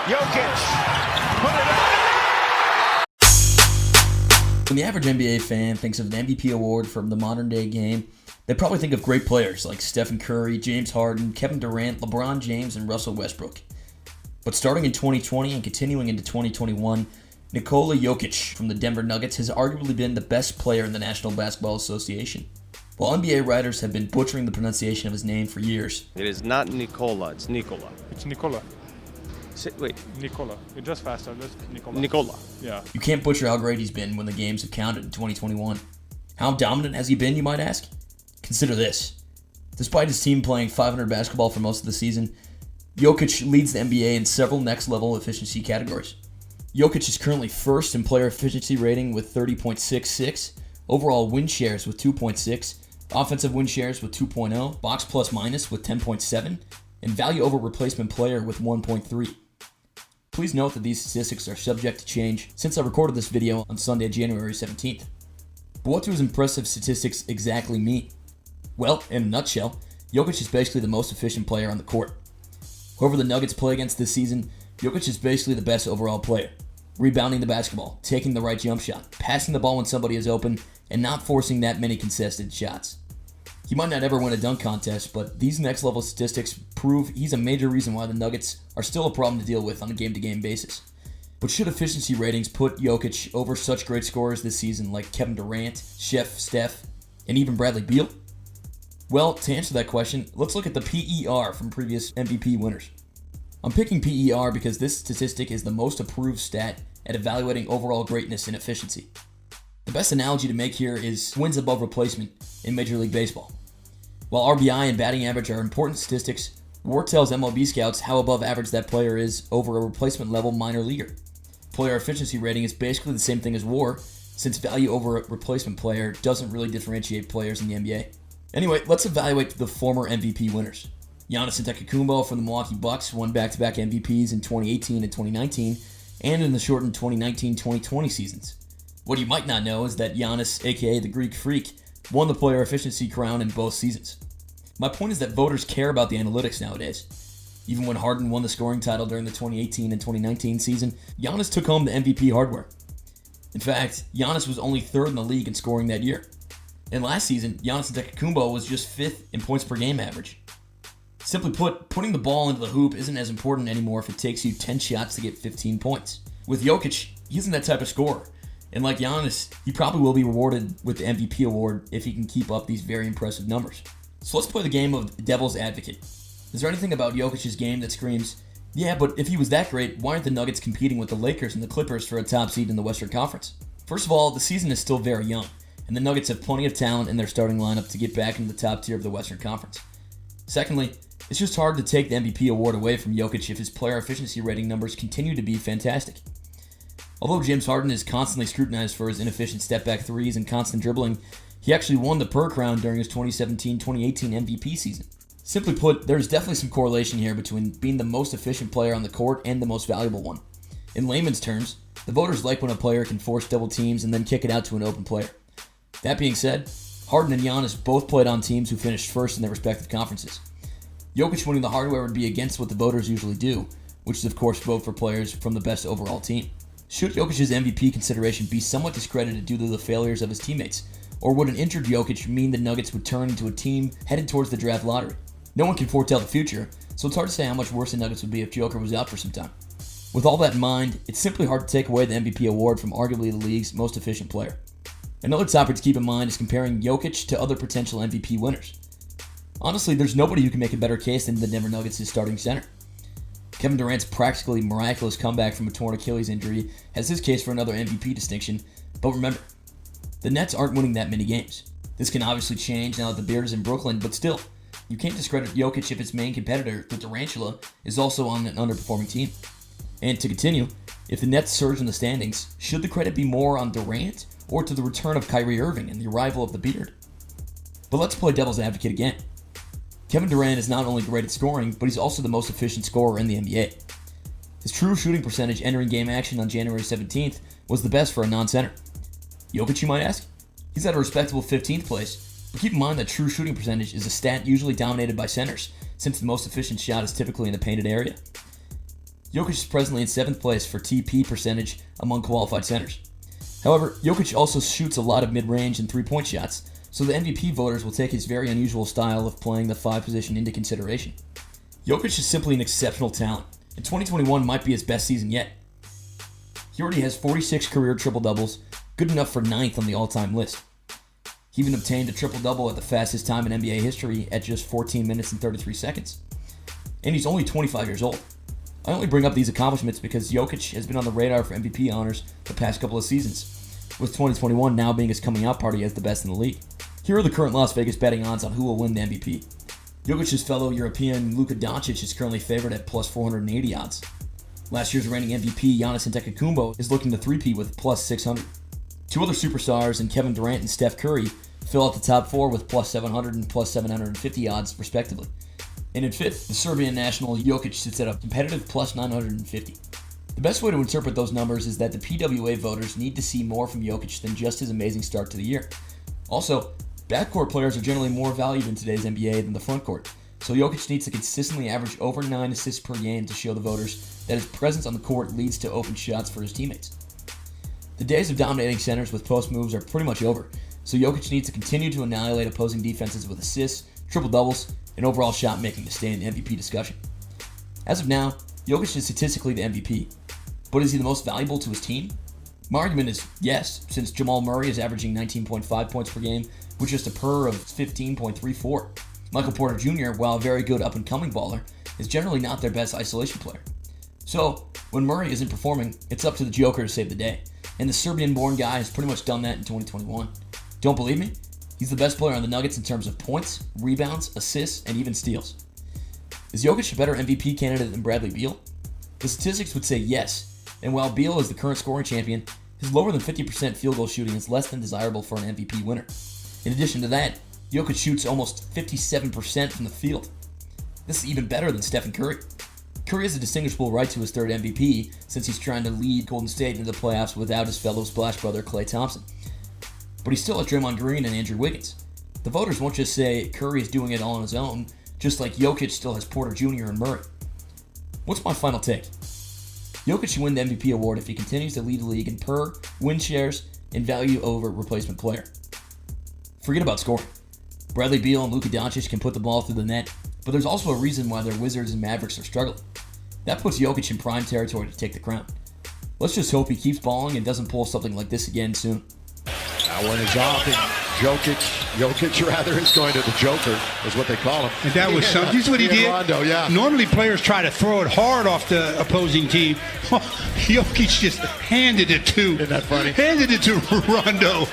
Jokic, put it up. When the average NBA fan thinks of an MVP award from the modern day game, they probably think of great players like Stephen Curry, James Harden, Kevin Durant, LeBron James, and Russell Westbrook. But starting in 2020 and continuing into 2021, Nikola Jokic from the Denver Nuggets has arguably been the best player in the National Basketball Association. While NBA writers have been butchering the pronunciation of his name for years. It is not Nikola, it's Nikola. It's Nikola. Wait. Nikola. You're just faster. Just Nikola. Nikola. Yeah. You can't butcher how great he's been when the games have counted in 2021. How dominant has he been, you might ask? Consider this. Despite his team playing .500 basketball for most of the season, Jokic leads the NBA in several next-level efficiency categories. Jokic is currently first in player efficiency rating with 30.66, overall win shares with 2.6, offensive win shares with 2.0, box plus minus with 10.7, and value over replacement player with 1.3. Please note that these statistics are subject to change since I recorded this video on Sunday, January 17th. But what do his impressive statistics exactly mean? Well, in a nutshell, Jokic is basically the most efficient player on the court. Whoever the Nuggets play against this season, Jokic is basically the best overall player. Rebounding the basketball, taking the right jump shot, passing the ball when somebody is open, and not forcing that many contested shots. He might not ever win a dunk contest, but these next level statistics prove he's a major reason why the Nuggets are still a problem to deal with on a game-to-game basis. But should efficiency ratings put Jokic over such great scorers this season like Kevin Durant, Steph, and even Bradley Beal? Well, to answer that question, let's look at the PER from previous MVP winners. I'm picking PER because this statistic is the most approved stat at evaluating overall greatness and efficiency. The best analogy to make here is wins above replacement in Major League Baseball. While RBI and batting average are important statistics, WAR tells MLB scouts how above average that player is over a replacement level minor leaguer. Player efficiency rating is basically the same thing as WAR, since value over a replacement player doesn't really differentiate players in the NBA. Anyway, let's evaluate the former MVP winners. Giannis Antetokounmpo from the Milwaukee Bucks won back-to-back MVPs in 2018 and 2019, and in the shortened 2019-2020 seasons. What you might not know is that Giannis, aka the Greek Freak, won the player efficiency crown in both seasons. My point is that voters care about the analytics nowadays. Even when Harden won the scoring title during the 2018 and 2019 season, Giannis took home the MVP hardware. In fact, Giannis was only third in the league in scoring that year. And last season, Giannis Antetokounmpo was just fifth in points per game average. Simply put, putting the ball into the hoop isn't as important anymore if it takes you 10 shots to get 15 points. With Jokic, he isn't that type of scorer. And like Giannis, he probably will be rewarded with the MVP award if he can keep up these very impressive numbers. So let's play the game of devil's advocate. Is there anything about Jokic's game that screams, yeah, but if he was that great, why aren't the Nuggets competing with the Lakers and the Clippers for a top seed in the Western Conference? First of all, the season is still very young, and the Nuggets have plenty of talent in their starting lineup to get back into the top tier of the Western Conference. Secondly, it's just hard to take the MVP award away from Jokic if his player efficiency rating numbers continue to be fantastic. Although James Harden is constantly scrutinized for his inefficient step-back threes and constant dribbling, he actually won the Per crown during his 2017-2018 MVP season. Simply put, there's definitely some correlation here between being the most efficient player on the court and the most valuable one. In layman's terms, the voters like when a player can force double teams and then kick it out to an open player. That being said, Harden and Giannis both played on teams who finished first in their respective conferences. Jokic winning the hardware would be against what the voters usually do, which is of course vote for players from the best overall team. Should Jokic's MVP consideration be somewhat discredited due to the failures of his teammates? Or would an injured Jokic mean the Nuggets would turn into a team headed towards the draft lottery? No one can foretell the future, so it's hard to say how much worse the Nuggets would be if Joker was out for some time. With all that in mind, it's simply hard to take away the MVP award from arguably the league's most efficient player. Another topic to keep in mind is comparing Jokic to other potential MVP winners. Honestly, there's nobody who can make a better case than the Denver Nuggets' starting center. Kevin Durant's practically miraculous comeback from a torn Achilles injury has his case for another MVP distinction, but remember, the Nets aren't winning that many games. This can obviously change now that the Beard is in Brooklyn, but still, you can't discredit Jokic if his main competitor, the Durantula, is also on an underperforming team. And to continue, if the Nets surge in the standings, should the credit be more on Durant or to the return of Kyrie Irving and the arrival of the Beard? But let's play devil's advocate again. Kevin Durant is not only great at scoring, but he's also the most efficient scorer in the NBA. His true shooting percentage entering game action on January 17th was the best for a non-center. Jokic, you might ask? He's at a respectable 15th place, but keep in mind that true shooting percentage is a stat usually dominated by centers, since the most efficient shot is typically in the painted area. Jokic is presently in 7th place for TP percentage among qualified centers. However, Jokic also shoots a lot of mid-range and three-point shots, so the MVP voters will take his very unusual style of playing the 5 position into consideration. Jokic is simply an exceptional talent, and 2021 might be his best season yet. He already has 46 career triple-doubles, good enough for 9th on the all-time list. He even obtained a triple-double at the fastest time in NBA history at just 14 minutes and 33 seconds. And he's only 25 years old. I only bring up these accomplishments because Jokic has been on the radar for MVP honors the past couple of seasons, with 2021 now being his coming out party as the best in the league. Here are the current Las Vegas betting odds on who will win the MVP. Jokic's fellow European Luka Jokic is currently favored at plus 480 odds. Last year's reigning MVP Giannis Antetokounmpo is looking to three-peat with plus 600. Two other superstars in Kevin Durant and Steph Curry fill out the top 4 with plus 700 and plus 750 odds respectively. And in 5th, the Serbian national Jokic sits at a competitive plus 950. The best way to interpret those numbers is that the PWA voters need to see more from Jokic than just his amazing start to the year. Also, backcourt players are generally more valued in today's NBA than the frontcourt, so Jokic needs to consistently average over 9 assists per game to show the voters that his presence on the court leads to open shots for his teammates. The days of dominating centers with post moves are pretty much over, so Jokic needs to continue to annihilate opposing defenses with assists, triple-doubles, and overall shot making to stay in the MVP discussion. As of now, Jokic is statistically the MVP, but is he the most valuable to his team? My argument is yes, since Jamal Murray is averaging 19.5 points per game with just a PER of 15.34. Michael Porter Jr., while a very good up-and-coming baller, is generally not their best isolation player. So, when Murray isn't performing, it's up to the Joker to save the day, and the Serbian-born guy has pretty much done that in 2021. Don't believe me? He's the best player on the Nuggets in terms of points, rebounds, assists, and even steals. Is Jokic a better MVP candidate than Bradley Beal? The statistics would say yes, and while Beal is the current scoring champion, his lower than 50% field goal shooting is less than desirable for an MVP winner. In addition to that, Jokic shoots almost 57% from the field. This is even better than Stephen Curry. Curry has a distinguishable right to his 3rd MVP since he's trying to lead Golden State into the playoffs without his fellow Splash brother Klay Thompson. But he's still has Draymond Green and Andrew Wiggins. The voters won't just say Curry is doing it all on his own, just like Jokic still has Porter Jr. and Murray. What's my final take? Jokic should win the MVP award if he continues to lead the league in PER, win shares, and value over replacement player. Forget about scoring. Bradley Beal and Luka Jokic can put the ball through the net, but there's also a reason why their Wizards and Mavericks are struggling. That puts Jokic in prime territory to take the crown. Let's just hope he keeps balling and doesn't pull something like this again soon. That one is off, and Jokic rather is going to the Joker, is what they call him. And that was something. This is what he did. Rondo, yeah. Normally players try to throw it hard off the opposing team. Jokic just handed it to. Isn't that funny? Handed it to Rondo.